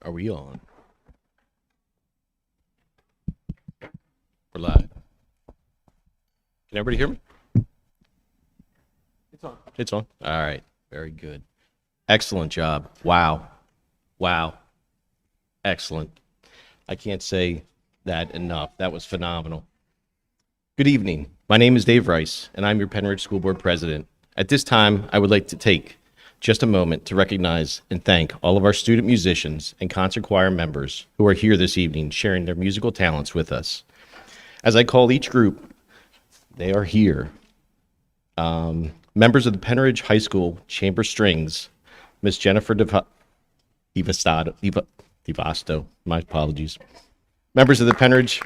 Are we on? We're live. Can everybody hear me? It's on. It's on. All right. Very good. Excellent job. Wow. Wow. Excellent. I can't say that enough. That was phenomenal. Good evening. My name is Dave Rice, and I'm your Penridge School Board President. At this time, I would like to take just a moment to recognize and thank all of our student musicians and concert choir members who are here this evening sharing their musical talents with us. As I call each group, they are here. Members of the Penridge High School Chamber Strings, Miss Jennifer DiVasto, my apologies. Members of the Penridge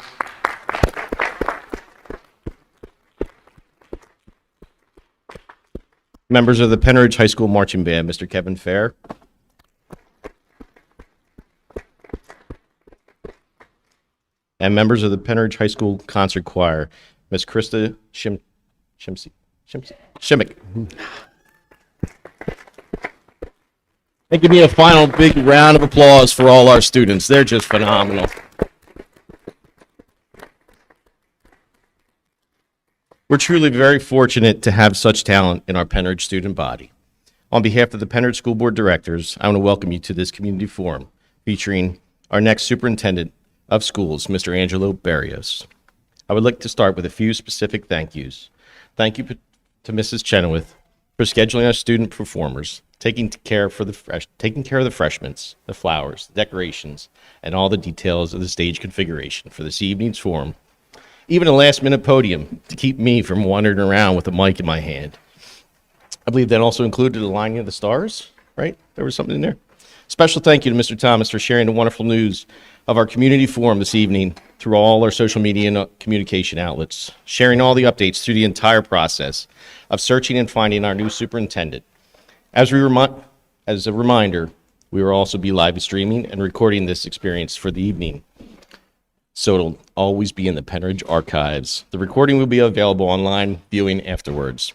High School Marching Band, Mr. Kevin Fair. And members of the Penridge High School Concert Choir, Miss Krista Shimmick. And give me a final big round of applause for all our students. They're just phenomenal. We're truly very fortunate to have such talent in our Penridge student body. On behalf of the Penridge School Board Directors, I want to welcome you to this community forum featuring our next Superintendent of Schools, Mr. Angelo Barrios. I would like to start with a few specific thank yous. Thank you to Mrs. Chenoweth for scheduling our student performers, taking care of the freshmen, the flowers, the decorations, and all the details of the stage configuration for this evening's forum. Even a last-minute podium to keep me from wandering around with a mic in my hand. I believe that also included the lining of the stars, right? There was something in there. Special thank you to Mr. Thomas for sharing the wonderful news of our community forum this evening through all our social media and communication outlets, sharing all the updates through the entire process of searching and finding our new superintendent. As a reminder, we will also be live streaming and recording this experience for the evening, so it'll always be in the Penridge archives. The recording will be available online viewing afterwards.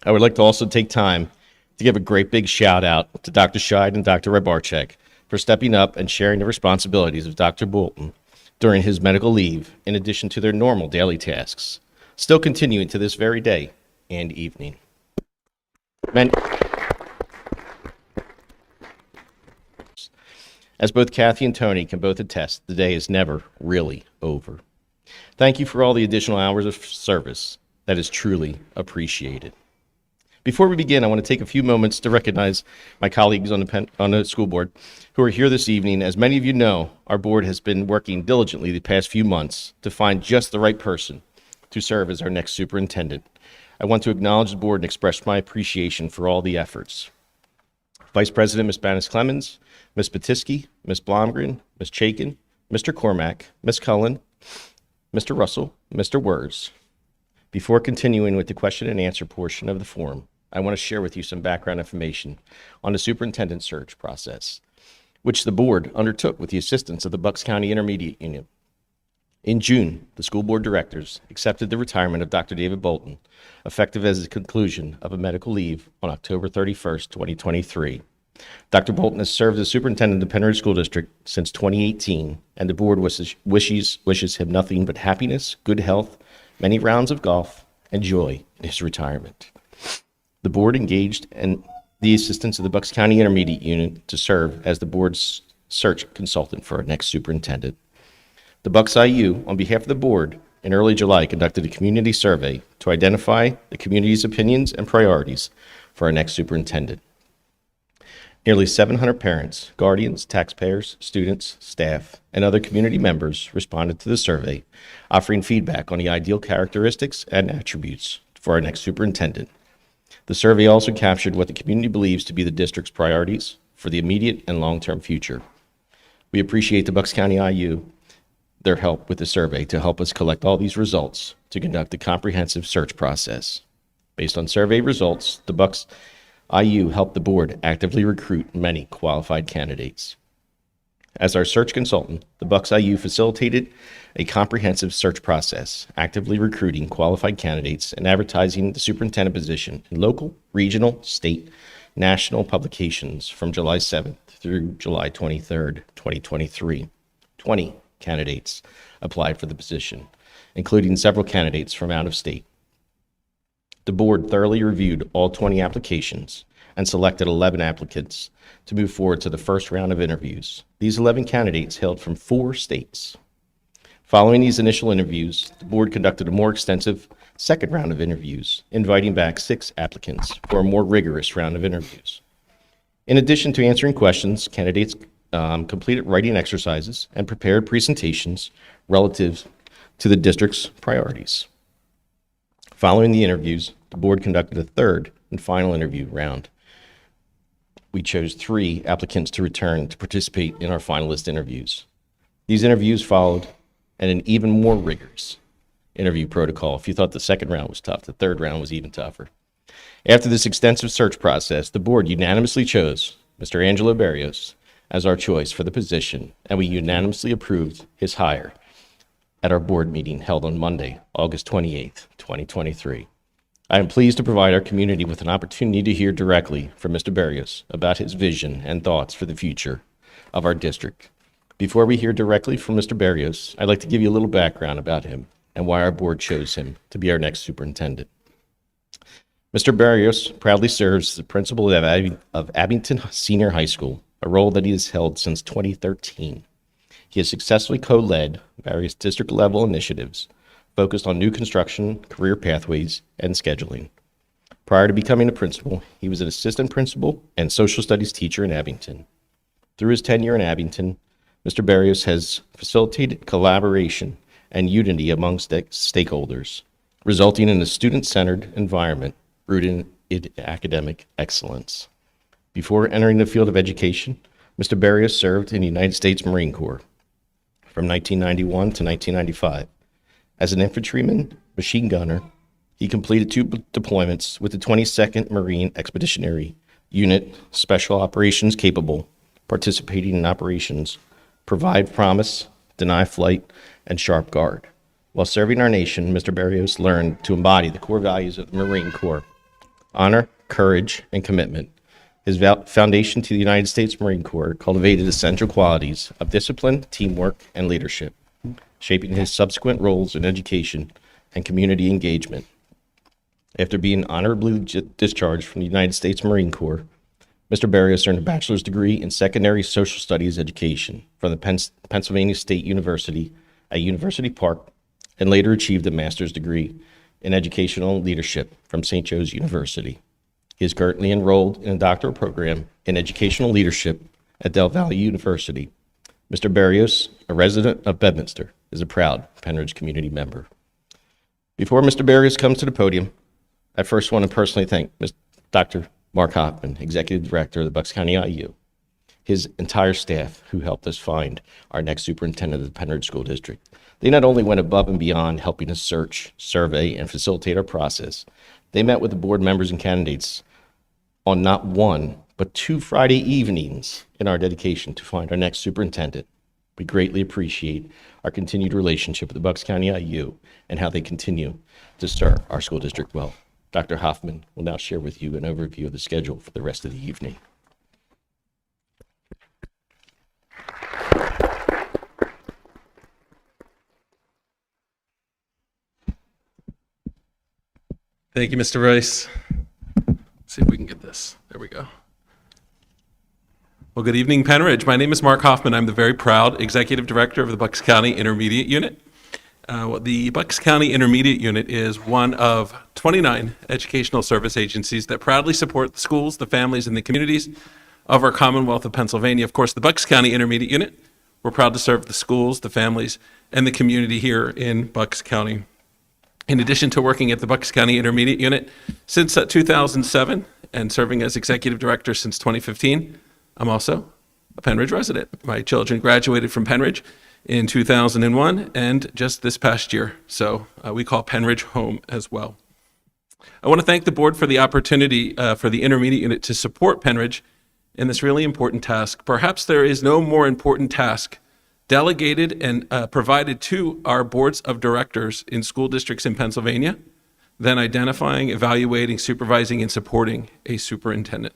I would like to also take time to give a great big shout out to Dr. Scheid and Dr. Rybarczyk for stepping up and sharing the responsibilities of Dr. Bolton during his medical leave, in addition to their normal daily tasks, still continuing to this very day and evening. As both Kathy and Tony can both attest, the day is never really over. Thank you for all the additional hours of service. That is truly appreciated. Before we begin, I want to take a few moments to recognize my colleagues on the school board who are here this evening. As many of you know, our board has been working diligently the past few months to find just the right person to serve as our next superintendent. I want to acknowledge the board and express my appreciation for all the efforts. Vice President Ms. Banis-Clemens, Ms. Batisky, Ms. Blomgren, Ms. Chaikin, Mr. Cormack, Ms. Cullen, Mr. Russell, Mr. Wers. Before continuing with the question and answer portion of the forum, I want to share with you some background information on the superintendent search process, which the board undertook with the assistance of the Bucks County Intermediate Unit. In June, the school board directors accepted the retirement of Dr. David Bolton, effective as the conclusion of a medical leave on October 31st, 2023. Dr. Bolton has served as superintendent of the Penn School District since 2018, and the board wishes him nothing but happiness, good health, many rounds of golf, and joy in his retirement. The board engaged in the assistance of the Bucks County Intermediate Unit to serve as the board's search consultant for our next superintendent. The Bucks IU, on behalf of the board, in early July conducted a community survey to identify the community's opinions and priorities for our next superintendent. Nearly 700 parents, guardians, taxpayers, students, staff, and other community members responded to the survey, offering feedback on the ideal characteristics and attributes for our next superintendent. The survey also captured what the community believes to be the district's priorities for the immediate and long-term future. We appreciate the Bucks County IU, their help with the survey to help us collect all these results to conduct a comprehensive search process. Based on survey results, the Bucks IU helped the board actively recruit many qualified candidates. As our search consultant, the Bucks IU facilitated a comprehensive search process, actively recruiting qualified candidates and advertising the superintendent position in local, regional, state, national publications from July 7th through July 23rd, 2023. 20 candidates applied for the position, including several candidates from out of state. The board thoroughly reviewed all 20 applications and selected 11 applicants to move forward to the first round of interviews. These 11 candidates hailed from 4 states. Following these initial interviews, the board conducted a more extensive second round of interviews, inviting back 6 applicants for a more rigorous round of interviews. In addition to answering questions, candidates completed writing exercises and prepared presentations relative to the district's priorities. Following the interviews, the board conducted a third and final interview round. We chose 3 applicants to return to participate in our finalist interviews. These interviews followed an even more rigorous interview protocol. If you thought the second round was tough, the third round was even tougher. After this extensive search process, the board unanimously chose Mr. Angelo Barrios as our choice for the position, and we unanimously approved his hire at our board meeting held on Monday, August 28th, 2023. I am pleased to provide our community with an opportunity to hear directly from Mr. Barrios about his vision and thoughts for the future of our district. Before we hear directly from Mr. Barrios, I'd like to give you a little background about him and why our board chose him to be our next superintendent. Mr. Barrios proudly serves as the principal of Abington Senior High School, a role that he has held since 2013. He has successfully co-led various district-level initiatives focused on new construction, career pathways, and scheduling. Prior to becoming a principal, he was an assistant principal and social studies teacher in Abington. Through his tenure in Abington, Mr. Barrios has facilitated collaboration and unity among stakeholders, resulting in a student-centered environment rooted in academic excellence. Before entering the field of education, Mr. Barrios served in the United States Marine Corps from 1991 to 1995. As an infantryman, machine gunner, he completed 2 deployments with the 22nd Marine Expeditionary Unit, Special Operations Capable, participating in operations Provide Promise, Deny Flight, and Sharp Guard. While serving our nation, Mr. Barrios learned to embody the core values of the Marine Corps: honor, courage, and commitment. His foundation to the United States Marine Corps cultivated essential qualities of discipline, teamwork, and leadership, shaping his subsequent roles in education and community engagement. After being honorably discharged from the United States Marine Corps, Mr. Barrios earned a bachelor's degree in secondary social studies education from the Pennsylvania State University at University Park, and later achieved a master's degree in educational leadership from St. Joe's University. He is currently enrolled in a doctoral program in educational leadership at Del Valle University. Mr. Barrios, a resident of Bedminster, is a proud Penn Ridge community member. Before Mr. Barrios comes to the podium, I first want to personally thank Dr. Mark Hoffman, Executive Director of the Bucks County IU, his entire staff who helped us find our next superintendent of the Penn Ridge School District. They not only went above and beyond helping us search, survey, and facilitate our process, they met with the board members and candidates on not one, but 2 Friday evenings in our dedication to find our next superintendent. We greatly appreciate our continued relationship with the Bucks County IU and how they continue to serve our school district well. Dr. Hoffman will now share with you an overview of the schedule for the rest of the evening. Thank you, Mr. Rice. Let's see if we can get this. There we go. Well, good evening, Penn Ridge. My name is Mark Hoffman. I'm the very proud Executive Director of the Bucks County Intermediate Unit. The Bucks County Intermediate Unit is one of 29 educational service agencies that proudly support the schools, the families, and the communities of our Commonwealth of Pennsylvania. Of course, the Bucks County Intermediate Unit, we're proud to serve the schools, the families, and the community here in Bucks County. In addition to working at the Bucks County Intermediate Unit since 2007 and serving as Executive Director since 2015, I'm also a Penn Ridge resident. My children graduated from Penn Ridge in 2001 and just this past year. So we call Penn Ridge home as well. I want to thank the board for the opportunity for the Intermediate Unit to support Penn Ridge in this really important task. Perhaps there is no more important task delegated and provided to our boards of directors in school districts in Pennsylvania than identifying, evaluating, supervising, and supporting a superintendent.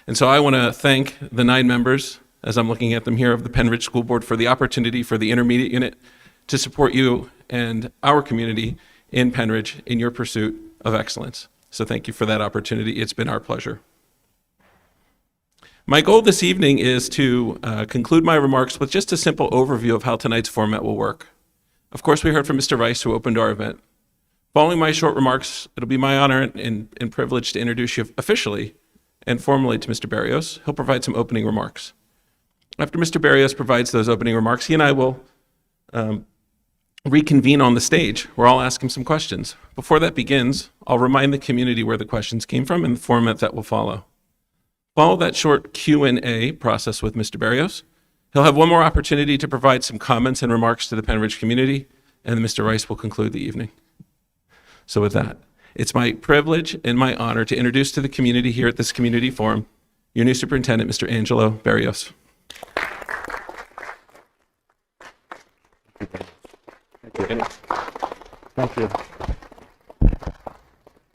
And so I want to thank the 9 members, as I'm looking at them here, of the Penn Ridge School Board for the opportunity for the Intermediate Unit to support you and our community in Penn Ridge in your pursuit of excellence. So thank you for that opportunity. It's been our pleasure. My goal this evening is to conclude my remarks with just a simple overview of how tonight's format will work. Of course, we heard from Mr. Rice, who opened our event. Following my short remarks, it'll be my honor and privilege to introduce you officially and formally to Mr. Barrios. He'll provide some opening remarks. After Mr. Barrios provides those opening remarks, he and I will reconvene on the stage where I'll ask him some questions. Before that begins, I'll remind the community where the questions came from and the format that will follow. Follow that short Q&A process with Mr. Barrios. He'll have one more opportunity to provide some comments and remarks to the Penn Ridge community, and then Mr. Rice will conclude the evening. So with that, it's my privilege and my honor to introduce to the community here at this community forum your new superintendent, Mr. Angelo Barrios. Thank you.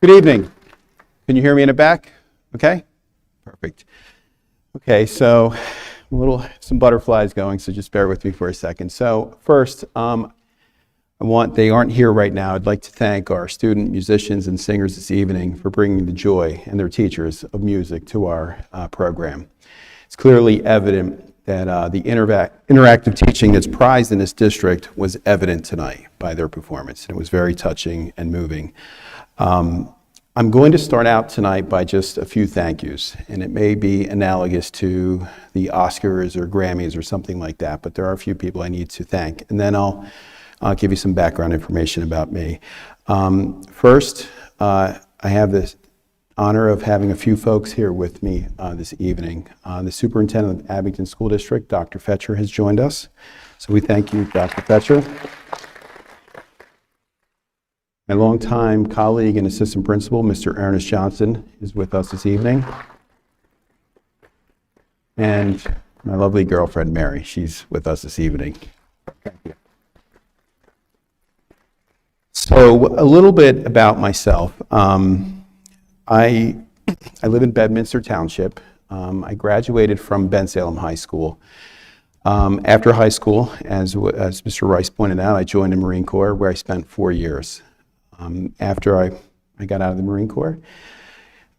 Good evening. Can you hear me in the back? Okay? Perfect. Okay, so some butterflies going, so just bear with me for a second. So first, they aren't here right now. I'd like to thank our student musicians and singers this evening for bringing the joy, and their teachers, of music to our program. It's clearly evident that the interactive teaching that's prized in this district was evident tonight by their performance. It was very touching and moving. I'm going to start out tonight by just a few thank yous, and it may be analogous to the Oscars or Grammys or something like that, but there are a few people I need to thank, and then I'll give you some background information about me. First, I have the honor of having a few folks here with me this evening. The Superintendent of Abington School District, Dr. Fetcher, has joined us, so we thank you, Dr. Fetcher. My longtime colleague and assistant principal, Mr. Ernest Johnson, is with us this evening. And my lovely girlfriend, Mary, she's with us this evening. Thank you. So a little bit about myself. I live in Bedminster Township. I graduated from Bensalem High School. After high school, as Mr. Rice pointed out, I joined the Marine Corps, where I spent 4 years. After I got out of the Marine Corps,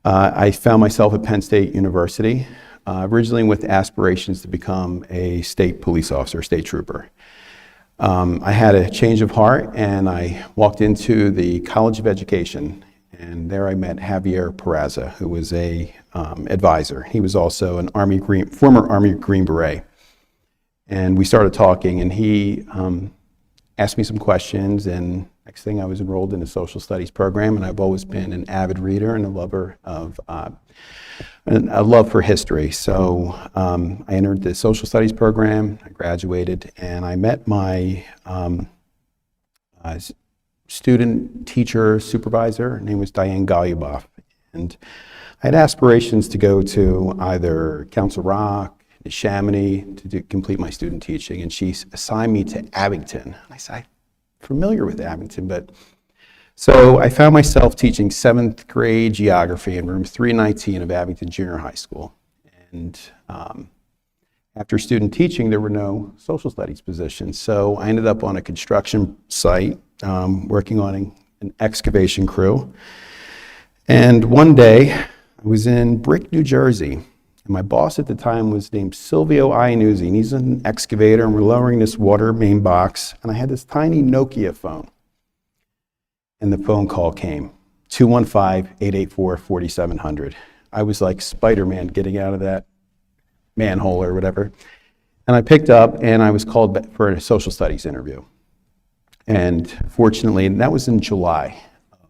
I found myself at Penn State University, originally with aspirations to become a state police officer, state trooper. I had a change of heart, and I walked into the College of Education, And there I met Javier Peraza, who was a advisor. He was also an former Army Green Beret. And we started talking, and he asked me some questions, and next thing I was enrolled in a social studies program, and I've always been an avid reader and a lover of and a love for history. So I entered the social studies program, I graduated, and I met my student teacher supervisor. Her name was Diane Galyubov. And I had aspirations to go to either Council Rock, Chamonix to complete my student teaching, and she assigned me to Abington. I said, I'm familiar with Abington, but so I found myself teaching 7th grade geography in room 319 of Abington Junior High School. And after student teaching, there were no social studies positions. So I ended up on a construction site working on an excavation crew. And one day I was in Brick, New Jersey. And my boss at the time was named Silvio Iannuzzi, and he's an excavator, and we're lowering this water main box. And I had this tiny Nokia phone. And the phone call came, 215-884-4700. I was like Spider-Man getting out of that manhole or whatever. And I picked up, and I was called back for a social studies interview. And fortunately, and that was in July of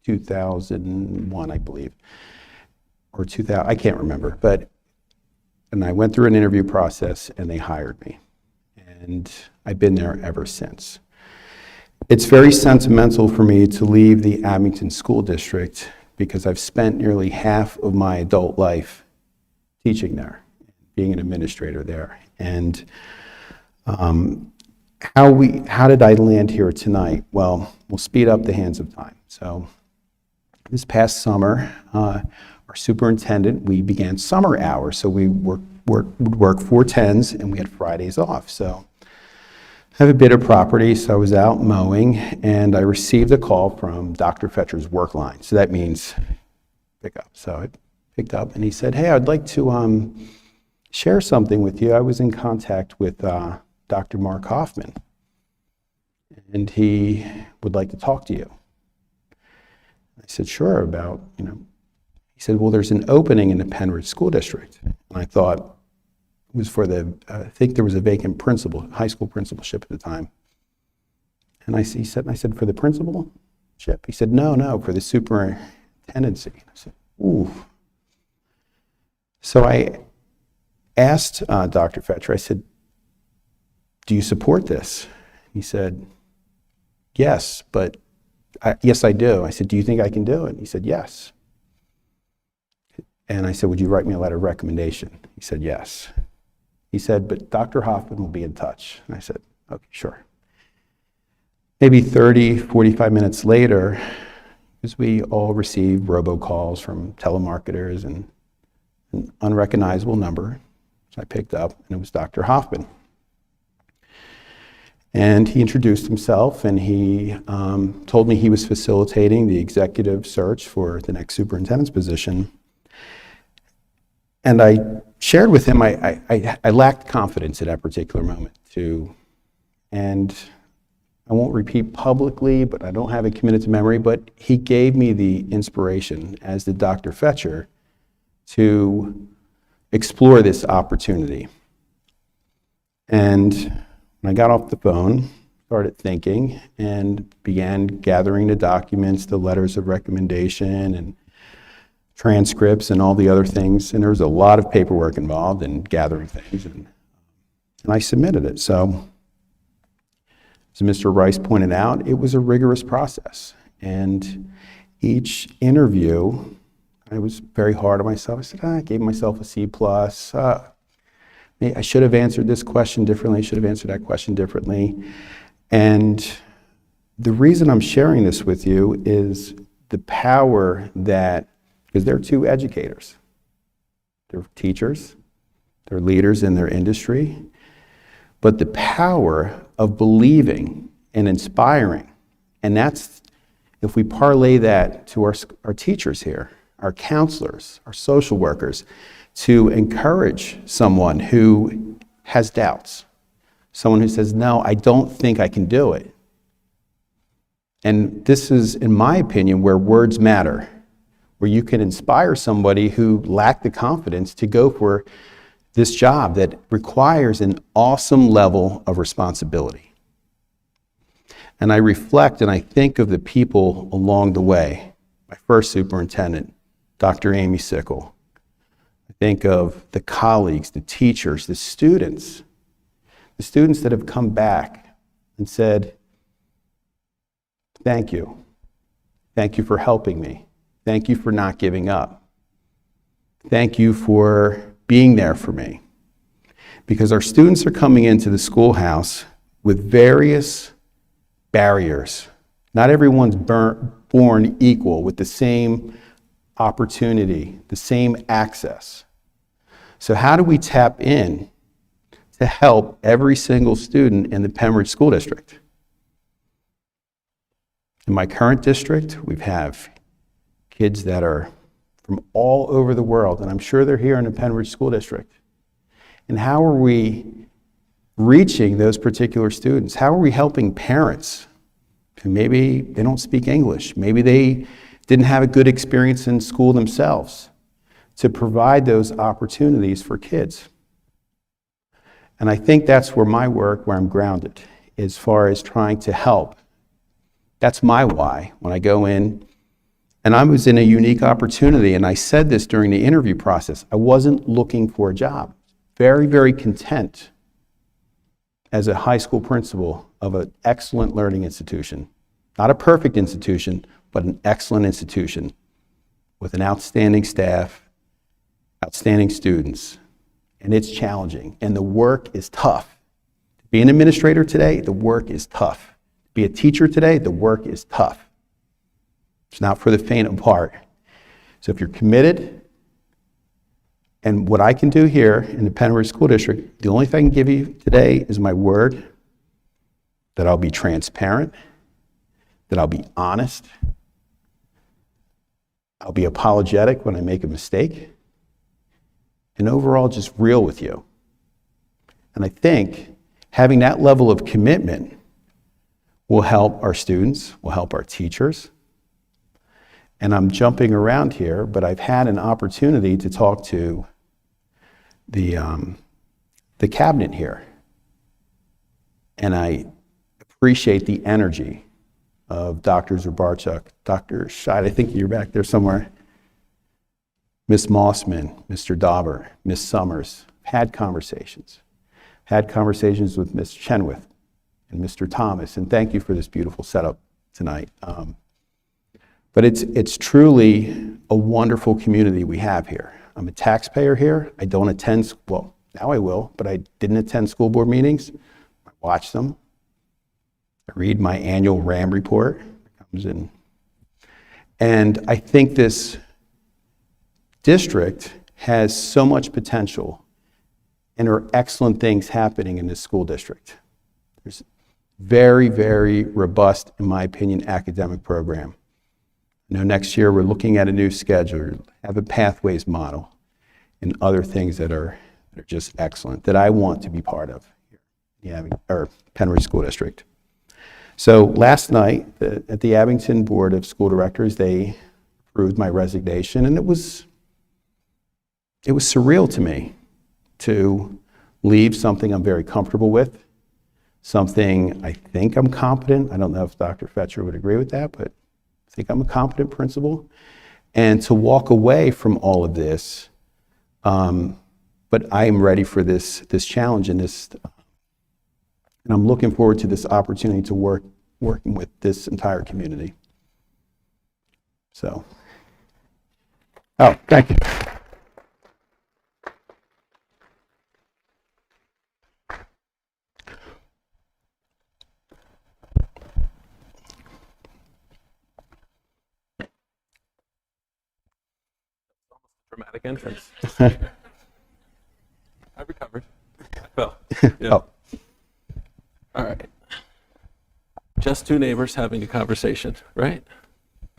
2001, I believe, or 2000, I can't remember. And I went through an interview process, and they hired me. And I've been there ever since. It's very sentimental for me to leave the Abington School District because I've spent nearly half of my adult life teaching there, being an administrator there. And how did I land here tonight? Well, we'll speed up the hands of time. So this past summer, our superintendent, we began summer hours. So we would work 4/10s, and we had Fridays off. So I have a bit of property, so I was out mowing, and I received a call from Dr. Fetcher's work line. So that means pick up. So I picked up, and he said, hey, I'd like to share something with you. I was in contact with Dr. Mark Hoffman, and he would like to talk to you. I said, sure, about, He said, well, there's an opening in the Penridge School District. And I thought, it was for I think there was a vacant high school principalship at the time. And I said, for the principalship? He said, no, for the superintendency. I said, ooh. So I asked Dr. Fetcher, I said, do you support this? He said, yes, yes, I do. I said, do you think I can do it? He said, yes. And I said, would you write me a letter of recommendation? He said, yes. He said, but Dr. Hoffman will be in touch. And I said, okay, sure. Maybe 30, 45 minutes later, as we all received robocalls from telemarketers and an unrecognizable number, which I picked up, and it was Dr. Hoffman. And he introduced himself, and he told me he was facilitating the executive search for the next superintendent's position. And I shared with him, I lacked confidence at that particular moment too. And I won't repeat publicly, but I don't have it committed to memory, but he gave me the inspiration, as did Dr. Fetcher, to explore this opportunity. And when I got off the phone, started thinking, and began gathering the documents, the letters of recommendation, and transcripts and all the other things, and there was a lot of paperwork involved in gathering things, and I submitted it. So, as Mr. Rice pointed out, it was a rigorous process, and each interview, I was very hard on myself. I said, I gave myself a C+. I should have answered this question differently, should have answered that question differently, and the reason I'm sharing this with you is the power that, because they're two educators. They're teachers, they're leaders in their industry, but the power of believing and inspiring, and that's, if we parlay that to our teachers here, our counselors, our social workers, to encourage someone who has doubts, someone who says, no, I don't think I can do it. And this is, in my opinion, where words matter, where you can inspire somebody who lacked the confidence to go for this job that requires an awesome level of responsibility. And I reflect and I think of the people along the way. My first superintendent, Dr. Amy Sickle. I think of the colleagues, the teachers, the students that have come back and said, thank you. Thank you for helping me. Thank you for not giving up. Thank you for being there for me. Because our students are coming into the schoolhouse with various barriers. Not everyone's born equal with the same opportunity, the same access. So how do we tap in to help every single student in the Pembridge School District? In my current district, we have kids that are from all over the world, and I'm sure they're here in the Pembridge School District. And how are we reaching those particular students? How are we helping parents who maybe they don't speak English, maybe they didn't have a good experience in school themselves, to provide those opportunities for kids? And I think that's where my work, where I'm grounded, as far as trying to help. That's my why when I go in. And I was in a unique opportunity, and I said this during the interview process. I wasn't looking for a job. Very, very content as a high school principal of an excellent learning institution. Not a perfect institution, but an excellent institution with an outstanding staff, outstanding students. And it's challenging, and the work is tough. To be an administrator today, the work is tough. To be a teacher today, the work is tough. It's not for the faint of heart. So if you're committed, and what I can do here in the Pembridge School District, the only thing I can give you today is my word that I'll be transparent, that I'll be honest, I'll be apologetic when I make a mistake, and overall just real with you. And I think having that level of commitment will help our students, will help our teachers. And I'm jumping around here, but I've had an opportunity to talk to the cabinet here. And I appreciate the energy of Dr. Zubarchuk, Dr. Scheid, I think you're back there somewhere, Ms. Mossman, Mr. Dauber, Ms. Summers. Had conversations with Ms. Chenwith and Mr. Thomas, and thank you for this beautiful setup tonight. But it's truly a wonderful community we have here. I'm a taxpayer here. I don't attend, well, now I will, but I didn't attend school board meetings. I watch them. I read my annual RAM report. It comes in. And I think this district has so much potential, and there are excellent things happening in this school district. There's very, very robust, in my opinion, academic program. You know, next year we're looking at a new schedule, have a pathways model, and other things that are just excellent that I want to be part of here in the Pembridge School District. So last night at the Abington Board of School Directors, they approved my resignation, and it was surreal to me to leave something I'm very comfortable with, something I think I'm competent. I don't know if Dr. Fetcher would agree with that, but I think I'm a competent principal. And to walk away from all of this, but I am ready for this challenge and and I'm looking forward to this opportunity to working with this entire community. So, thank you. Dramatic entrance. I recovered. I fell. Yeah. Oh. All right. Just two neighbors having a conversation, right?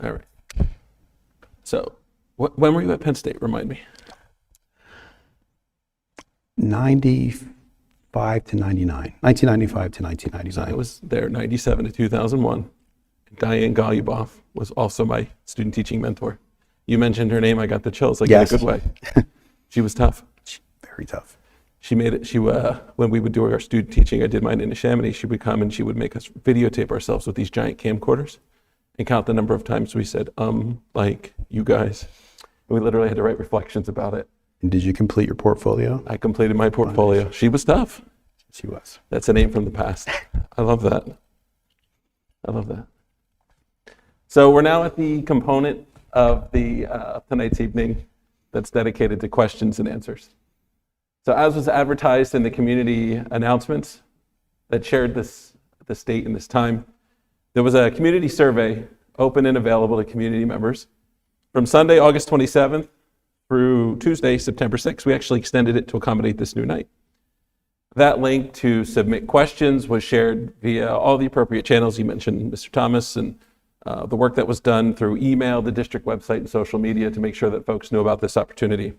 All right. So, when were you at Penn State? Remind me. 95 to 99. 1995 to 1999. I was there 97 to 2001. Diane Goluboff was also my student teaching mentor. You mentioned her name, I got the chills, like Yes. in a good way. She was tough. Very tough. She made it, when we would do our student teaching, I did mine in Chamonix, she would come and she would make us videotape ourselves with these giant camcorders and count the number of times we said, like, you guys. And we literally had to write reflections about it. And did you complete your portfolio? I completed my portfolio. She was tough. She was. That's a name from the past. I love that. I love that. So we're now at the component of the tonight's evening that's dedicated to questions and answers. So as was advertised in the community announcements that shared this date and this time, there was a community survey open and available to community members from Sunday, August 27th through Tuesday, September 6th. We actually extended it to accommodate this new night. That link to submit questions was shared via all the appropriate channels. You mentioned Mr. Thomas and the work that was done through email, the district website, and social media to make sure that folks knew about this opportunity.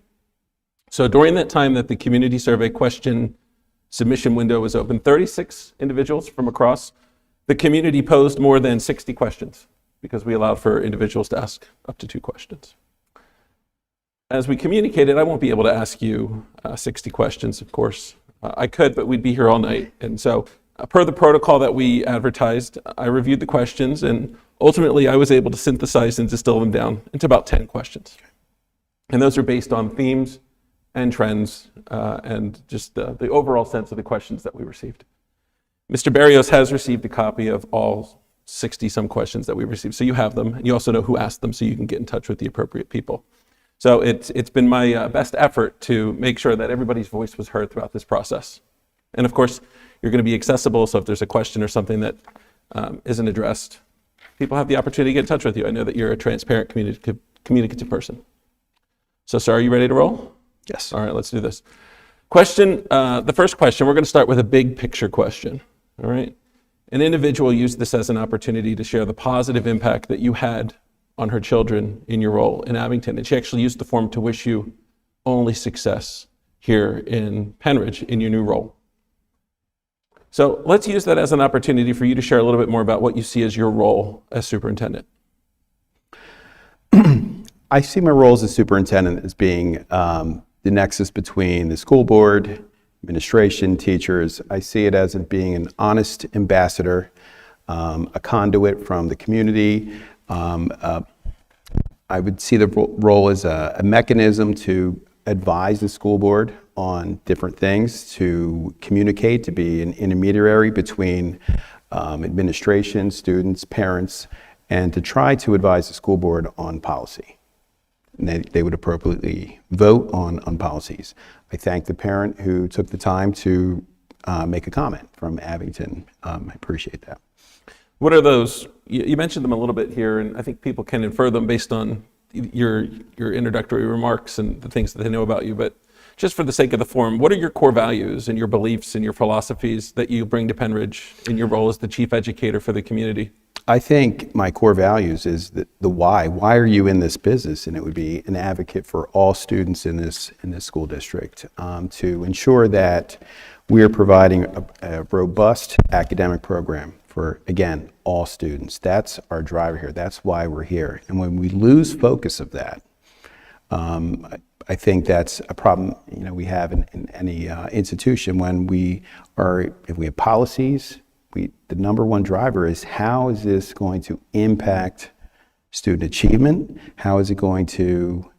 So during that time that the community survey question submission window was open, 36 individuals from across the community posed more than 60 questions because we allowed for individuals to ask up to 2 questions. As we communicated, I won't be able to ask you 60 questions, of course. I could, but we'd be here all night. And so per the protocol that we advertised, I reviewed the questions and ultimately I was able to synthesize and distill them down into about 10 questions. And those are based on themes and trends and just the overall sense of the questions that we received. Mr. Barrios has received a copy of all 60 some questions that we received. So you have them and you also know who asked them so you can get in touch with the appropriate people. So it's been my best effort to make sure that everybody's voice was heard throughout this process. And of course, you're going to be accessible, so if there's a question or something that isn't addressed, people have the opportunity to get in touch with you. I know that you're a transparent, communicative person. So sir, are you ready to roll? Yes. All right, let's do this. Question, the first question, we're going to start with a big picture question, all right? An individual used this as an opportunity to share the positive impact that you had on her children in your role in Abington. And she actually used the form to wish you only success here in Penridge in your new role. So let's use that as an opportunity for you to share a little bit more about what you see as your role as superintendent. I see my role as a superintendent as being the nexus between the school board, administration, teachers. I see it as being an honest ambassador, a conduit from the community. I would see the role as a mechanism to advise the school board on different things, to communicate, to be an intermediary between administration, students, parents, and to try to advise the school board on policy. And they would appropriately vote on policies. I thank the parent who took the time to make a comment from Abington. I appreciate that. What are those? You mentioned them a little bit here, and I think people can infer them based on your introductory remarks and the things that they know about you. But just for the sake of the forum, what are your core values and your beliefs and your philosophies that you bring to Penridge in your role as the chief educator for the community? I think my core values is the why. Why are you in this business? And it would be an advocate for all students in this school district to ensure that we are providing a robust academic program for, again, all students. That's our driver here. That's why we're here. And when we lose focus of that, I think that's a problem we have in any institution when if we have policies. The number one driver is how is this going to impact student achievement? How is it going to,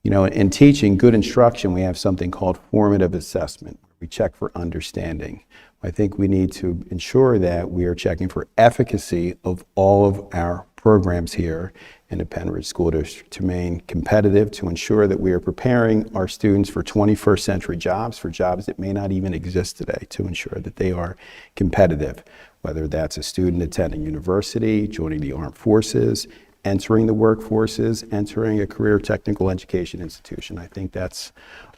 in teaching good instruction, we have something called formative assessment. We check for understanding. I think we need to ensure that we are checking for efficacy of all of our programs here in the Penridge School District to remain competitive, to ensure that we are preparing our students for 21st century jobs, for jobs that may not even exist today, to ensure that they are competitive, whether that's a student attending university, joining the armed forces, entering the workforces, entering a career technical education institution. I think that's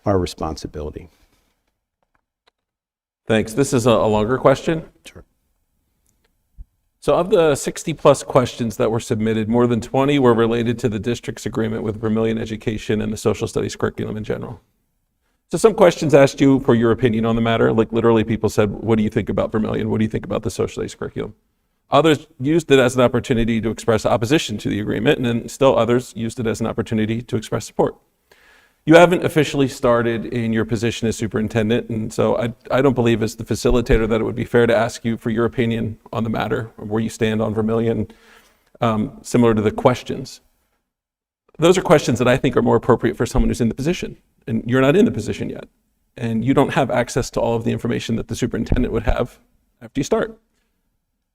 our responsibility. Thanks. This is a longer question. Sure. So of the 60 plus questions that were submitted, more than 20 were related to the district's agreement with Vermillion Education and the social studies curriculum in general. So some questions asked you for your opinion on the matter. Like literally people said, what do you think about Vermillion? What do you think about the social studies curriculum? Others used it as an opportunity to express opposition to the agreement, and then still others used it as an opportunity to express support. You haven't officially started in your position as superintendent, and so I don't believe as the facilitator that it would be fair to ask you for your opinion on the matter, or where you stand on Vermillion, similar to the questions. Those are questions that I think are more appropriate for someone who's in the position, and you're not in the position yet, and you don't have access to all of the information that the superintendent would have after you start.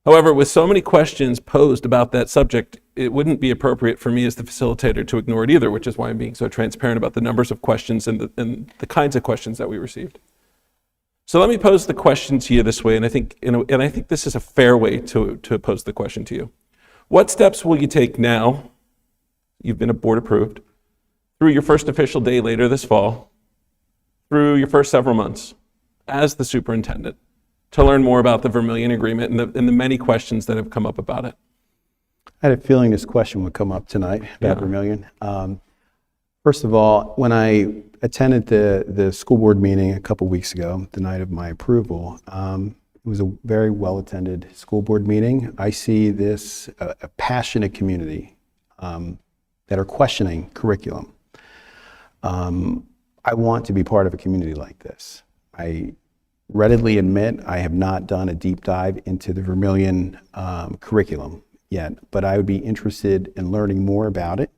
However, with so many questions posed about that subject, it wouldn't be appropriate for me as the facilitator to ignore it either, which is why I'm being so transparent about the numbers of questions and the kinds of questions that we received. So let me pose the question to you this way, and I think this is a fair way to pose the question to you. What steps will you take now, you've been board approved, through your first official day later this fall, through your first several months as the superintendent, to learn more about the Vermillion Agreement and the many questions that have come up about it? I had a feeling this question would come up tonight about Vermillion. First of all, when I attended the school board meeting a couple weeks ago, the night of my approval, it was a very well-attended school board meeting. I see this a passionate community that are questioning curriculum. I want to be part of a community like this. I readily admit I have not done a deep dive into the Vermillion curriculum yet, but I would be interested in learning more about it.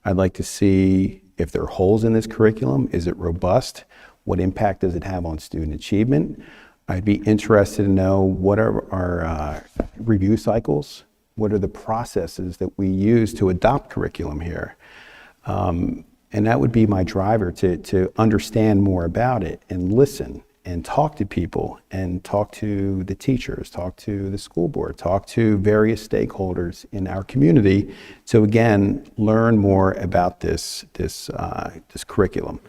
I'd like to see if there are holes in this curriculum. Is it robust? What impact does it have on student achievement? I'd be interested to know what are our review cycles? What are the processes that we use to adopt curriculum here? And that would be my driver to understand more about it and listen and talk to people and talk to the teachers, talk to the school board, talk to various stakeholders in our community to, again, learn more about this curriculum.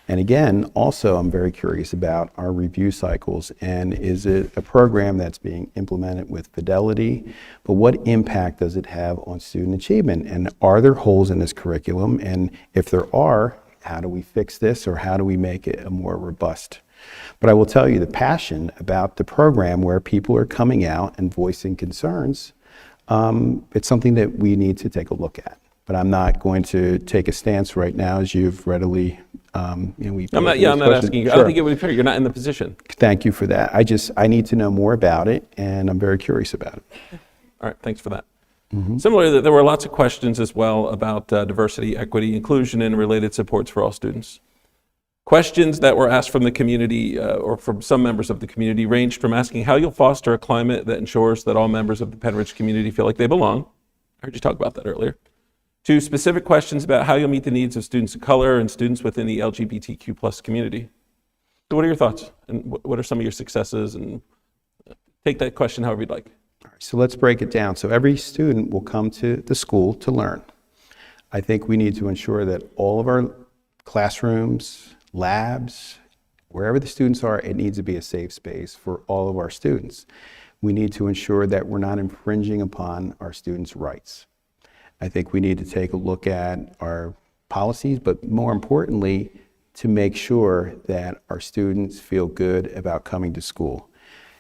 And again, also, I'm very curious about our review cycles, and is it a program that's being implemented with fidelity, but what impact does it have on student achievement? And are there holes in this curriculum? And if there are, how do we fix this, or how do we make it a more robust? But I will tell you the passion about the program, where people are coming out and voicing concerns, it's something that we need to take a look at. But I'm not going to take a stance right now, as you've readily, I'm not asking you. Sure. I don't think it would be fair. You're not in the position. Thank you for that. I need to know more about it, and I'm very curious about it. All right, thanks for that. Similarly, there were lots of questions as well about diversity, equity, inclusion, and related supports for all students. Questions that were asked from the community or from some members of the community ranged from asking how you'll foster a climate that ensures that all members of the Penridge community feel like they belong. I heard you talk about that earlier. To specific questions about how you'll meet the needs of students of color and students within the LGBTQ+ community. So what are your thoughts, and what are some of your successes? And take that question however you'd like. All right, so let's break it down. So every student will come to the school to learn. I think we need to ensure that all of our classrooms, labs, wherever the students are, it needs to be a safe space for all of our students. We need to ensure that we're not infringing upon our students' rights. I think we need to take a look at our policies, but more importantly, to make sure that our students feel good about coming to school.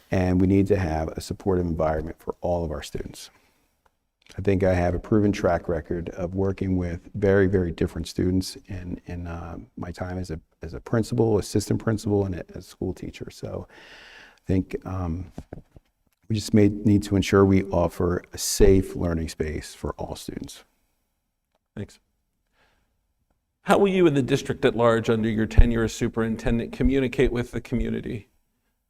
And we need to have a supportive environment for all of our students. I think I have a proven track record of working with very, very different students in my time as a principal, assistant principal, and as a school teacher. So I think we just need to ensure we offer a safe learning space for all students. Thanks. How will you and the district at large, under your tenure as superintendent, communicate with the community?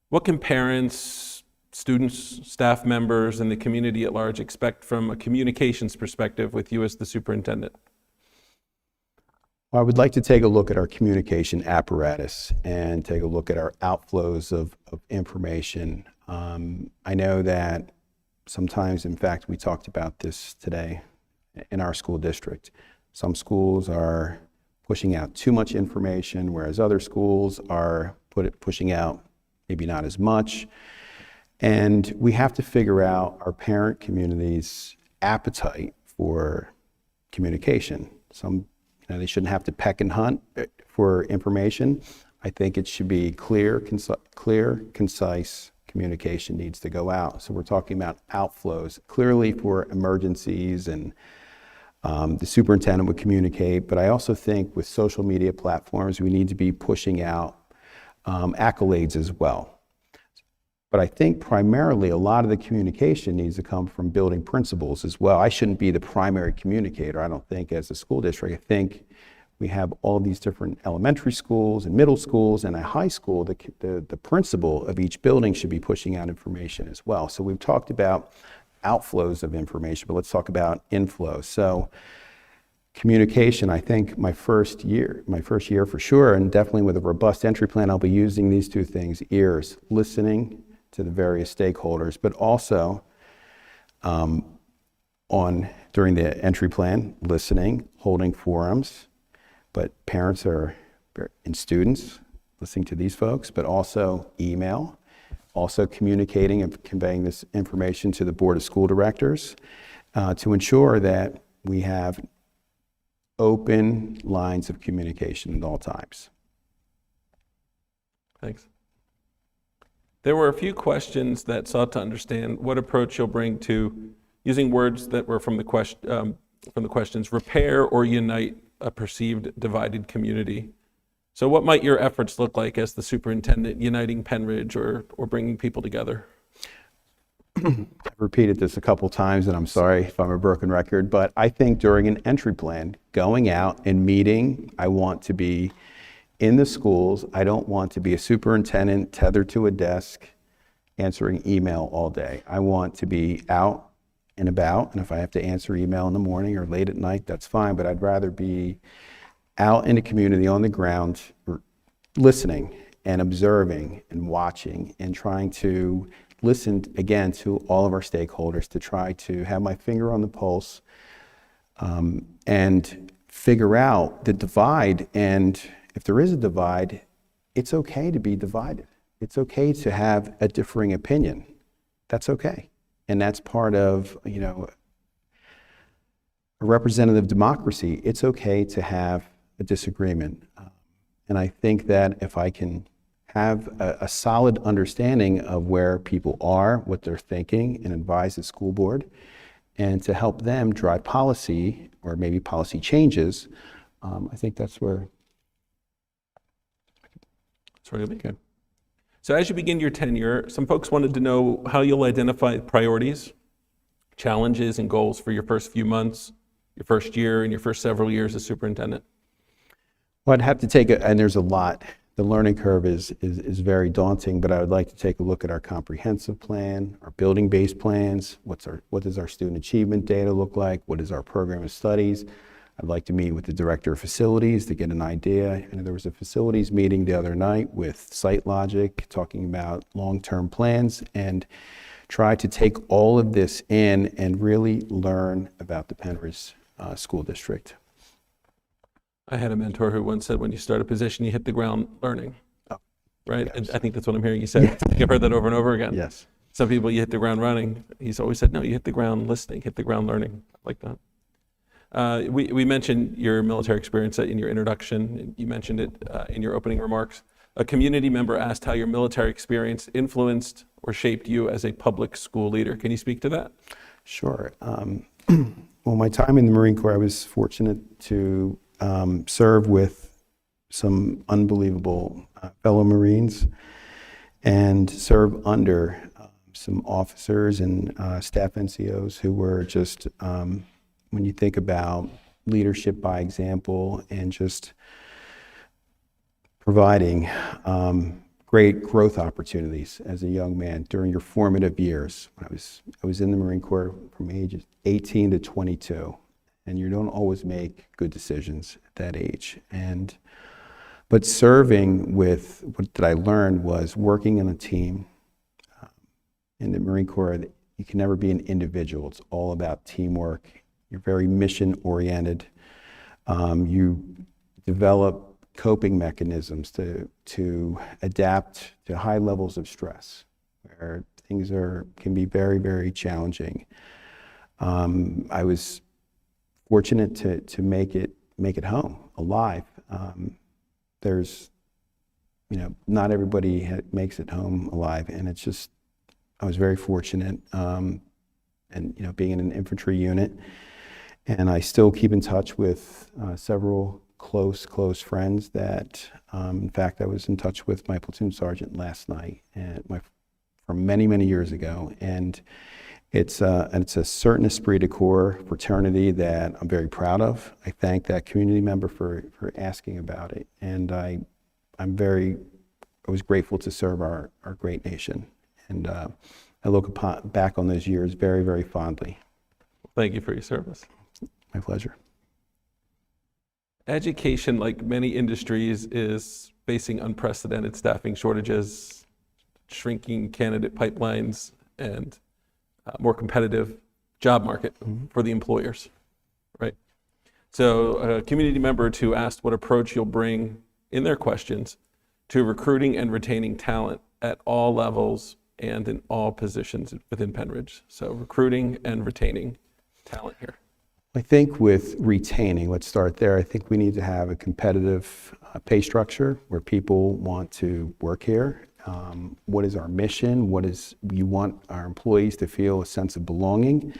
What can parents, students, staff members, and the community at large expect from a communications perspective with you as the superintendent? Well, I would like to take a look at our communication apparatus and take a look at our outflows of information. I know that sometimes, in fact, we talked about this today in our school district. Some schools are pushing out too much information, whereas other schools are pushing out maybe not as much. And we have to figure out our parent community's appetite for communication. They shouldn't have to peck and hunt for information. I think it should be clear, concise, communication needs to go out. So we're talking about outflows, clearly for emergencies, and the superintendent would communicate, but I also think with social media platforms, we need to be pushing out accolades as well. But I think primarily a lot of the communication needs to come from building principals as well. I shouldn't be the primary communicator, I don't think, as a school district. I think we have all these different elementary schools and middle schools and a high school. The principal of each building should be pushing out information as well. So we've talked about outflows of information, but let's talk about inflows. So communication, I think my first year for sure, and definitely with a robust entry plan, I'll be using these two things: ears, listening to the various stakeholders, but also during the entry plan, listening, holding forums, but parents and students listening to these folks, but also email, also communicating and conveying this information to the Board of School Directors to ensure that we have open lines of communication at all times. Thanks. There were a few questions that sought to understand what approach you'll bring to using words that were from the questions: repair or unite a perceived divided community. So what might your efforts look like as the superintendent, uniting Penridge or bringing people together? I've repeated this a couple times, and I'm sorry if I'm a broken record, but I think during an entry plan, going out and meeting, I want to be in the schools. I don't want to be a superintendent tethered to a desk answering email all day. I want to be out and about, and if I have to answer email in the morning or late at night, that's fine, but I'd rather be out in the community on the ground, listening and observing and watching and trying to listen again to all of our stakeholders, to try to have my finger on the pulse and figure out the divide. And if there is a divide, it's okay to be divided. It's okay to have a differing opinion. That's okay. And that's part of, a representative democracy. It's okay to have a disagreement. And I think that if I can have a solid understanding of where people are, what they're thinking, and advise the school board, and to help them drive policy or maybe policy changes, I think that's where it'll be good. So as you begin your tenure, some folks wanted to know how you'll identify priorities, challenges, and goals for your first few months, your first year, and your first several years as superintendent. Well, I'd have to take it, and there's a lot. The learning curve is very daunting, but I would like to take a look at our comprehensive plan, our building-based plans, what does our student achievement data look like, what is our program of studies. I'd like to meet with the director of facilities to get an idea. And there was a facilities meeting the other night with SiteLogic talking about long-term plans, and try to take all of this in and really learn about the Penridge School District. I had a mentor who once said, when you start a position, you hit the ground learning, right? And I think that's what I'm hearing you say. I think I've heard that over and over again. Yes. Some people, you hit the ground running. He's always said, no, you hit the ground listening, hit the ground learning, like that. We mentioned your military experience in your introduction. You mentioned it in your opening remarks. A community member asked how your military experience influenced or shaped you as a public school leader. Can you speak to that? Sure. Well, my time in the Marine Corps, I was fortunate to serve with some unbelievable fellow Marines and serve under some officers and staff NCOs who were just, when you think about leadership by example and just providing great growth opportunities as a young man during your formative years. I was in the Marine Corps from ages 18 to 22, and you don't always make good decisions at that age. But serving with, what did I learn was working in a team. In the Marine Corps, you can never be an individual. It's all about teamwork. You're very mission-oriented. You develop coping mechanisms to adapt to high levels of stress, where things can be very, very challenging. I was fortunate to make it home alive. There's, not everybody makes it home alive, and it's just I was very fortunate, and being in an infantry unit, and I still keep in touch with several close friends that, in fact, I was in touch with my platoon sergeant last night, and from many years ago, and it's a certain esprit de corps fraternity that I'm very proud of. I thank that community member for asking about it, and I was grateful to serve our great nation, and I look back on those years very fondly. Thank you for your service. My pleasure. Education, like many industries, is facing unprecedented staffing shortages, shrinking candidate pipelines, and more competitive job market for the employers, right? So a community member too asked what approach you'll bring in their questions to recruiting and retaining talent at all levels and in all positions within Penridge. So recruiting and retaining talent here. I think with retaining, let's start there. I think we need to have a competitive pay structure where people want to work here. What is our mission? We want our employees to feel a sense of belonging.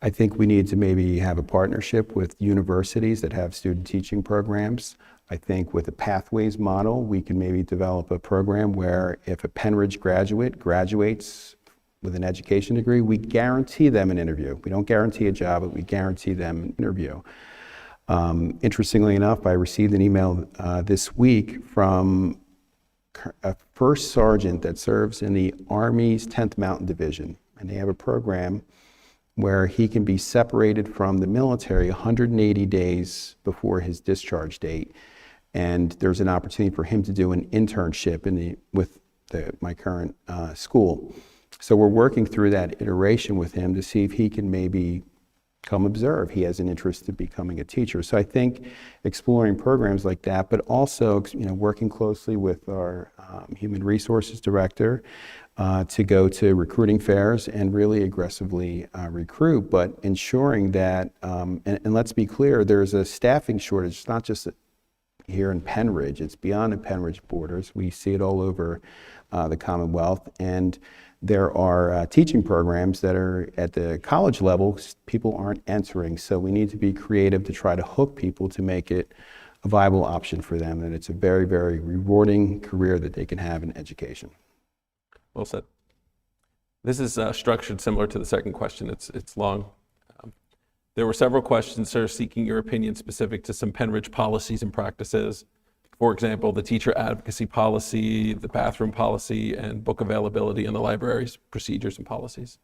I think we need to maybe have a partnership with universities that have student teaching programs. I think with a pathways model, we can maybe develop a program where if a Penridge graduate graduates with an education degree, we guarantee them an interview. We don't guarantee a job, but we guarantee them an interview. Interestingly enough, I received an email this week from a first sergeant that serves in the Army's 10th Mountain Division, and they have a program where he can be separated from the military 180 days before his discharge date, and there's an opportunity for him to do an internship with my current school. So we're working through that iteration with him to see if he can maybe come observe. He has an interest in becoming a teacher. So I think exploring programs like that, but also working closely with our human resources director to go to recruiting fairs and really aggressively recruit, but ensuring that, and let's be clear, there's a staffing shortage. It's not just here in Penridge, it's beyond the Penridge borders. We see it all over the Commonwealth, and there are teaching programs that are at the college level people aren't entering, so we need to be creative to try to hook people to make it a viable option for them, and it's a very rewarding career that they can have in education. Well said. This is structured similar to the second question. It's long. There were several questions, sir, seeking your opinion specific to some Penridge policies and practices. For example, the teacher advocacy policy, the bathroom policy, and book availability in the library's procedures and policies.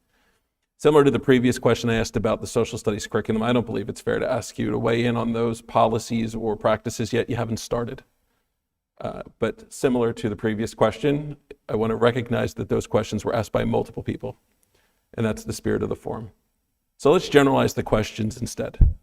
Similar to the previous question I asked about the social studies curriculum, I don't believe it's fair to ask you to weigh in on those policies or practices yet. You haven't started. But similar to the previous question, I want to recognize that those questions were asked by multiple people, and that's the spirit of the forum. So let's generalize the questions instead.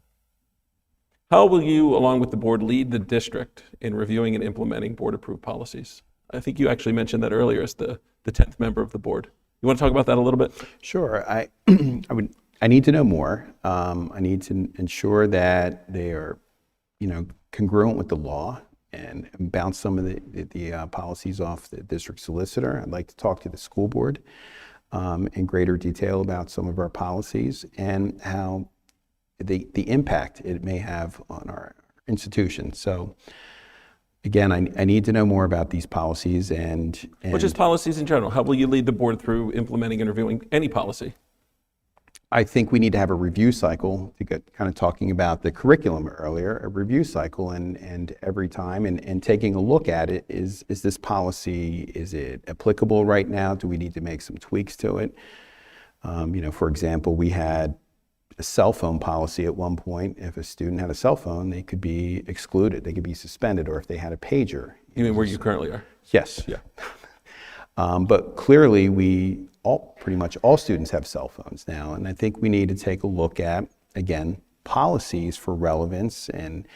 How will you, along with the board, lead the district in reviewing and implementing board-approved policies? I think you actually mentioned that earlier as the 10th member of the board. You want to talk about that a little bit? Sure. I need to know more. I need to ensure that they are, congruent with the law and bounce some of the policies off the district solicitor. I'd like to talk to the school board in greater detail about some of our policies and how the impact it may have on our institution. So again, I need to know more about these policies and just policies in general. How will you lead the board through implementing and reviewing any policy? I think we need to have a review cycle to get kind of talking about the curriculum earlier, a review cycle and every time and taking a look at it. Is this policy, is it applicable right now? Do we need to make some tweaks to it? For example, we had a cell phone policy at one point. If a student had a cell phone, they could be excluded, they could be suspended, or if they had a pager. You mean where you currently are? Yes. Yeah. But clearly pretty much all students have cell phones now, and I think we need to take a look at, again, policies for relevance and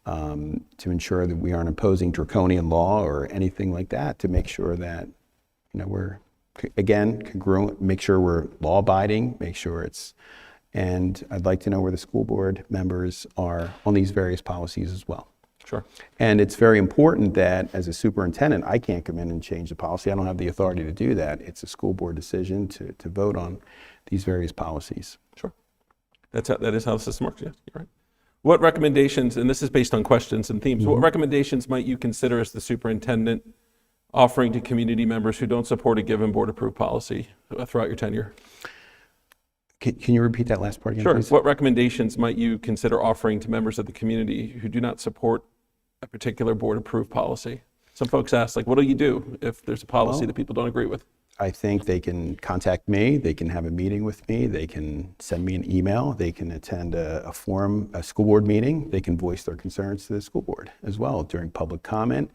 to ensure that we aren't imposing draconian law or anything like that, to make sure that we're, again, congruent, make sure we're law-abiding, make sure and I'd like to know where the school board members are on these various policies as well. Sure. And it's very important that as a superintendent, I can't come in and change the policy. I don't have the authority to do that. It's a school board decision to vote on these various policies. Sure. That is how the system works, yes, you're right. What recommendations, and this is based on questions and themes, what recommendations might you consider as the superintendent offering to community members who don't support a given board-approved policy throughout your tenure? Can you repeat that last part again, Sure. please? What recommendations might you consider offering to members of the community who do not support a particular board-approved policy? Some folks ask, like, what do you do if there's a policy that people don't agree with? I think they can contact me, they can have a meeting with me, they can send me an email, they can attend a school board meeting, they can voice their concerns to the school board as well during public comment.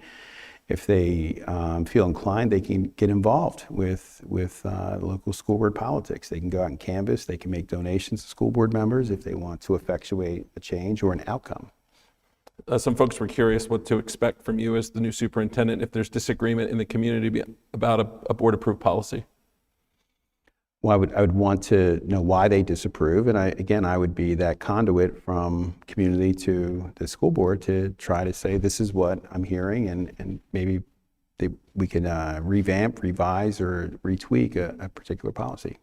If they feel inclined, they can get involved with local school board politics. They can go out and canvass, they can make donations to school board members if they want to effectuate a change or an outcome. Some folks were curious what to expect from you as the new superintendent if there's disagreement in the community about a board-approved policy. Well, I would want to know why they disapprove, and I would be that conduit from community to the school board to try to say, this is what I'm hearing, and maybe we can revamp, revise, or retweak a particular policy.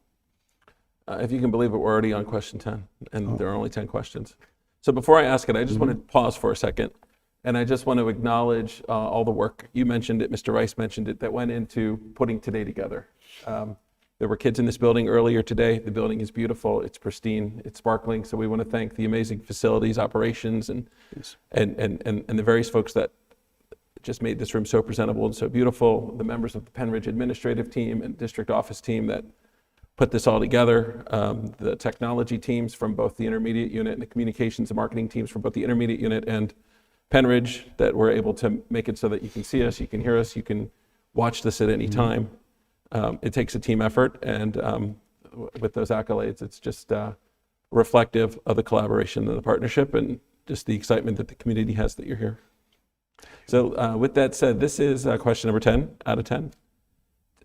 If you can believe it, we're already on question 10, and there are only 10 questions. So before I ask it, I just want to pause for a second, and I just want to acknowledge all the work. You mentioned it, Mr. Rice mentioned it, that went into putting today together. There were kids in this building earlier today. The building is beautiful, it's pristine, it's sparkling, so we want to thank the amazing facilities, operations, and the various folks that just made this room so presentable and so beautiful, the members of the Penn Ridge administrative team and district office team that put this all together, the technology teams from both the intermediate unit and the communications and marketing teams from both the intermediate unit and Penn Ridge that were able to make it so that you can see us, you can hear us, you can watch this at any time. It takes a team effort, and with those accolades, it's just reflective of the collaboration and the partnership and just the excitement that the community has that you're here. So with that said, this is question number 10 out of 10.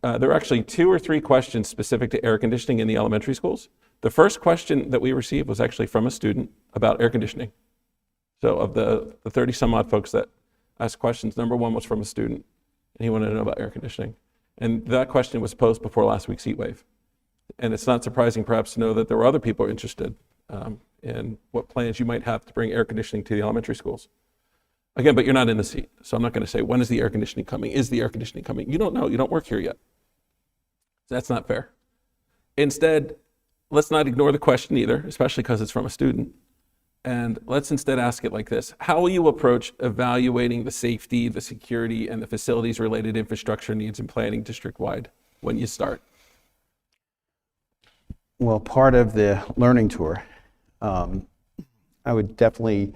There are actually 2 or 3 questions specific to air conditioning in the elementary schools. The first question that we received was actually from a student about air conditioning. So of the 30 some odd folks that asked questions, number 1 was from a student, and he wanted to know about air conditioning. And that question was posed before last week's heat wave. And it's not surprising perhaps to know that there were other people interested in what plans you might have to bring air conditioning to the elementary schools. Again, but you're not in the seat, so I'm not going to say, when is the air conditioning coming? Is the air conditioning coming? You don't know. You don't work here yet. That's not fair. Instead, let's not ignore the question either, especially because it's from a student. And let's instead ask it like this. How will you approach evaluating the safety, the security, and the facilities-related infrastructure needs and planning district-wide when you start? Well, part of the learning tour, I would definitely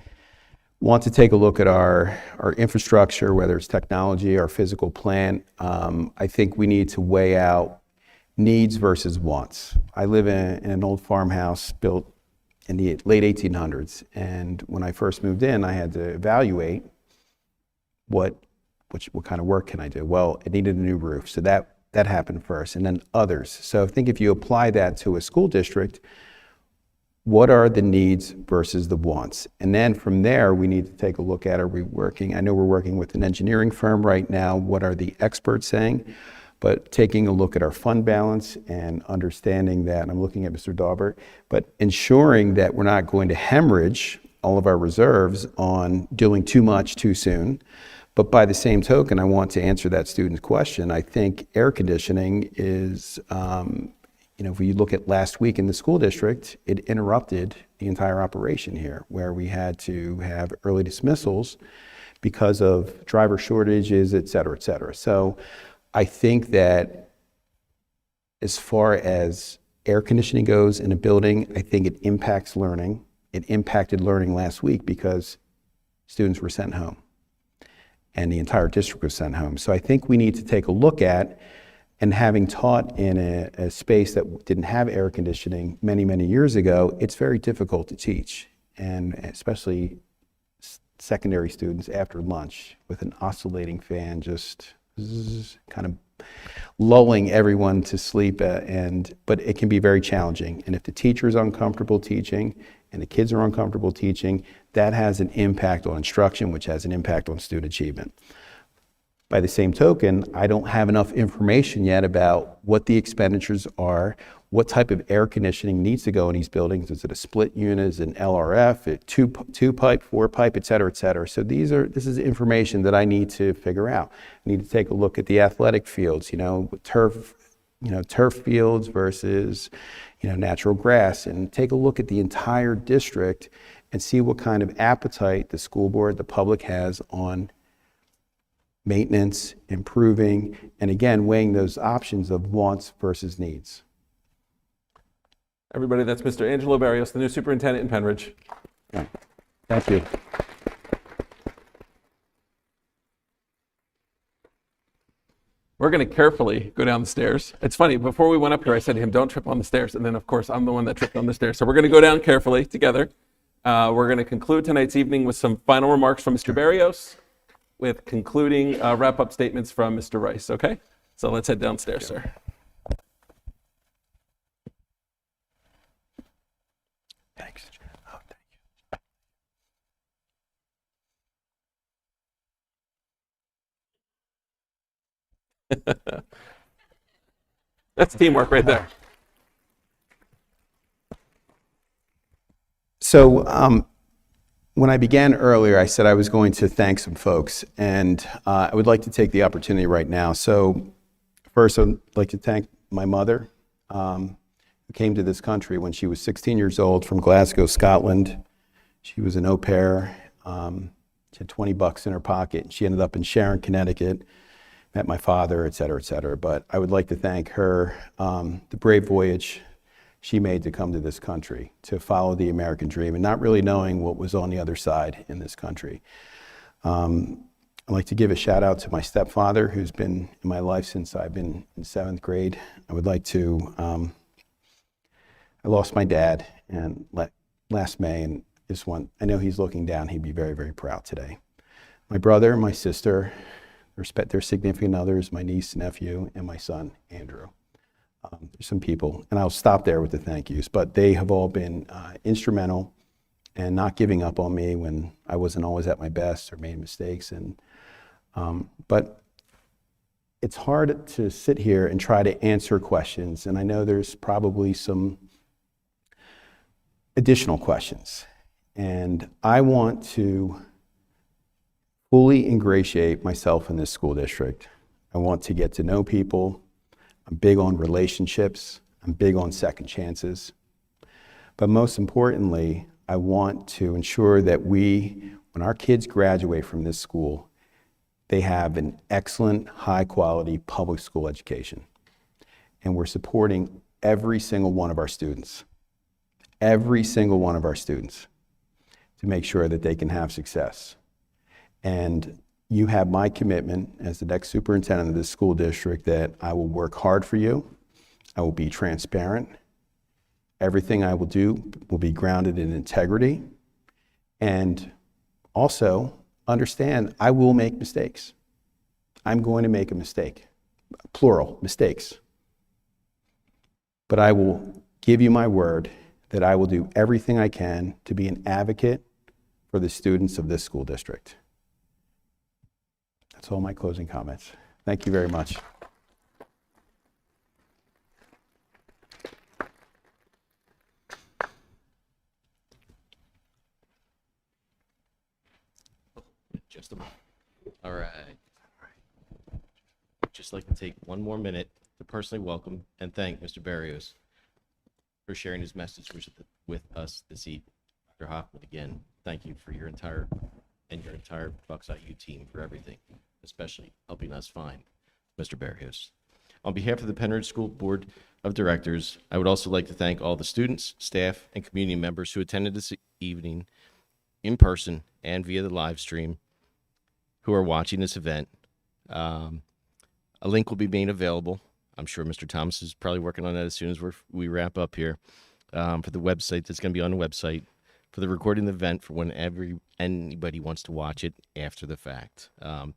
want to take a look at our infrastructure, whether it's technology, our physical plant. I think we need to weigh out needs versus wants. I live in an old farmhouse built in the late 1800s, and when I first moved in, I had to evaluate what kind of work can I do. Well, it needed a new roof, so that happened first, and then others. So I think if you apply that to a school district, what are the needs versus the wants? And then from there, we need to take a look at, are we working? I know we're working with an engineering firm right now. What are the experts saying? But taking a look at our fund balance and understanding that, and I'm looking at Mr. Daubert, but ensuring that we're not going to hemorrhage all of our reserves on doing too much too soon. But by the same token, I want to answer that student's question. I think air conditioning is, if we look at last week in the school district, it interrupted the entire operation here, where we had to have early dismissals because of driver shortages, et cetera, et cetera. So I think that as far as air conditioning goes in a building, I think it impacts learning. It impacted learning last week because students were sent home and the entire district was sent home. So I think we need to take a look at, and having taught in a space that didn't have air conditioning many, many years ago, it's very difficult to teach, and especially secondary students after lunch with an oscillating fan just kind of lulling everyone to sleep, but it can be very challenging. And if the teacher is uncomfortable teaching and the kids are uncomfortable teaching, that has an impact on instruction, which has an impact on student achievement. By the same token, I don't have enough information yet about what the expenditures are, what type of air conditioning needs to go in these buildings. Is it a split unit, is it an LRF, two pipe, four pipe, et cetera, et cetera. So this is information that I need to figure out. I need to take a look at the athletic fields, turf fields versus, natural grass, and take a look at the entire district and see what kind of appetite the school board, the public has on maintenance, improving, and again, weighing those options of wants versus needs. Everybody, that's Mr. Angelo Barrios, the new superintendent in Penridge. Yeah. Thank you. We're going to carefully go down the stairs. It's funny, before we went up here, I said to him, don't trip on the stairs. And then, of course, I'm the one that tripped on the stairs. So we're going to go down carefully together. We're going to conclude tonight's evening with some final remarks from Mr. Barrios, with concluding wrap-up statements from Mr. Rice, okay? So let's head downstairs, sir. Thanks. Oh, thank you. That's teamwork right there. So when I began earlier, I said I was going to thank some folks, and I would like to take the opportunity right now. So first, I'd like to thank my mother, who came to this country when she was 16 years old from Glasgow, Scotland. She was an au pair. She had $20 in her pocket. She ended up in Sharon, Connecticut, met my father, et cetera, et cetera. But I would like to thank her, the brave voyage she made to come to this country, to follow the American dream, and not really knowing what was on the other side in this country. I'd like to give a shout out to my stepfather, who's been in my life since I've been in 7th grade. I would like to, I lost my dad last May, and I know he's looking down, he'd be very, very proud today. My brother, my sister, their significant others, my niece, nephew, and my son, Andrew. There's some people, and I'll stop there with the thank yous, but they have all been instrumental in not giving up on me when I wasn't always at my best or made mistakes. But it's hard to sit here and try to answer questions, and I know there's probably some additional questions. And I want to fully ingratiate myself in this school district. I want to get to know people. I'm big on relationships. I'm big on second chances. But most importantly, I want to ensure that when our kids graduate from this school, they have an excellent, high-quality public school education. And we're supporting every single one of our students, to make sure that they can have success. And you have my commitment as the next superintendent of this school district that I will work hard for you. I will be transparent. Everything I will do will be grounded in integrity. And also understand I will make mistakes. I'm going to make a mistake, plural, mistakes. But I will give you my word that I will do everything I can to be an advocate for the students of this school district. That's all my closing comments. Thank you very much. Just a moment. All right. Just like to take one more minute to personally welcome and thank Mr. Barrios for sharing his message with us this evening. Dr. Hoffman, again, thank you for your entire Bucks IU team for everything, especially helping us find Mr. Barrios. On behalf of the Penridge School Board of Directors, I would also like to thank all the students, staff, and community members who attended this evening in person and via the live stream who are watching this event. A link will be made available. I'm sure Mr. Thomas is probably working on that as soon as we wrap up here, for the website that's going to be on the website, for the recording of the event for whenever anybody wants to watch it after the fact.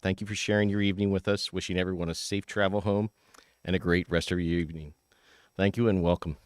Thank you for sharing your evening with us. Wishing everyone a safe travel home and a great rest of your evening. Thank you and welcome.